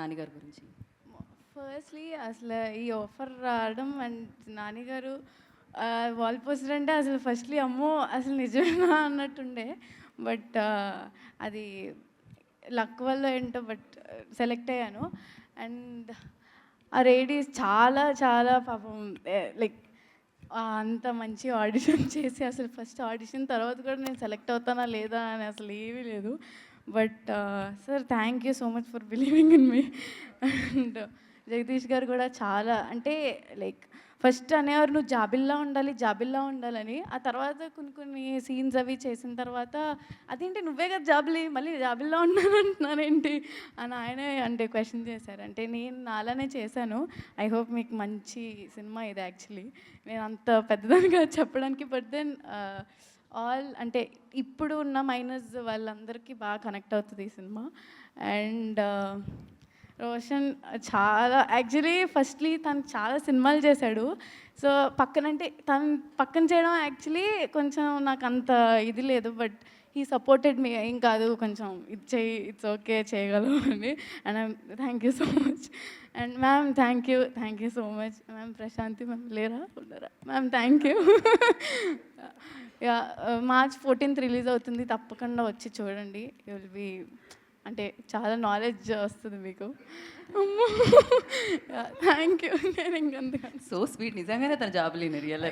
నాని గారి గురించి? ఫస్ట్లీ అసలు ఈ ఆఫర్ రావడం అండ్ నాని గారు వాల్ పోస్టర్ అంటే అసలు ఫస్ట్లీ అమ్మో అసలు నిజమేనా అన్నట్టుండే. బట్ అది లక్ వల్ల ఏంటో బట్ సెలెక్ట్ అయ్యాను. అండ్ ఆ లేడీస్ చాలా చాలా పాపం లైక్ అంత మంచి ఆడిషన్ చేసి అసలు ఫస్ట్ ఆడిషన్ తర్వాత కూడా నేను సెలెక్ట్ అవుతానా లేదా అని అసలు ఏమీ లేదు. But sir thank you so much for believing in me. And Jagadish గారు కూడా చాలా అంటే లైక్ ఫస్ట్ అనేవారు నువ్వు జాబిల్లా ఉండాలి జాబిల్లా ఉండాలని. ఆ తర్వాత కొన్ని కొన్ని సీన్స్ అవి చేసిన తర్వాత అదేంటి నువ్వే కదా జాబిలి మళ్ళీ జాబిల్లా ఉండాలంటున్నానేంటి అని ఆయనే అంటే క్వశ్చన్ చేశారు. అంటే నేను నాలానే చేశాను. ఐ హోప్ మీకు మంచి సినిమా ఇది యాక్చువల్లీ. నేను అంత పెద్దదానిగా చెప్పడానికి బట్ దెన్ ఆల్ అంటే ఇప్పుడు ఉన్న మైనస్ వాళ్ళందరికీ బాగా కనెక్ట్ అవుతుంది ఈ సినిమా. అండ్ రోషన్ చాలా యాక్చువల్లీ ఫస్ట్లీ తను చాలా సినిమాలు చేశాడు. సో పక్కనంటే తను పక్కన చేయడం యాక్చువల్లీ కొంచెం నాకు అంత ఇది లేదు. బట్ హీ సపోర్టెడ్ మీ ఏం కాదు కొంచెం ఇది చేయి ఇట్స్ ఓకే చేయగలవు అని. And thank you so much. And ma'am thank you so much. Ma'am Prashanti ma'am లేరా ఉన్నారా ma'am thank you. Yeah March 14th రిలీజ్ అవుతుంది. తప్పకుండా వచ్చి చూడండి. యూ విల్ బీ అంటే చాలా నాలెడ్జ్ వస్తుంది మీకు. Thank you. నేను ఇంకంతగా సో స్వీట్. నిజంగానే తన జాబ్ లేని రియల్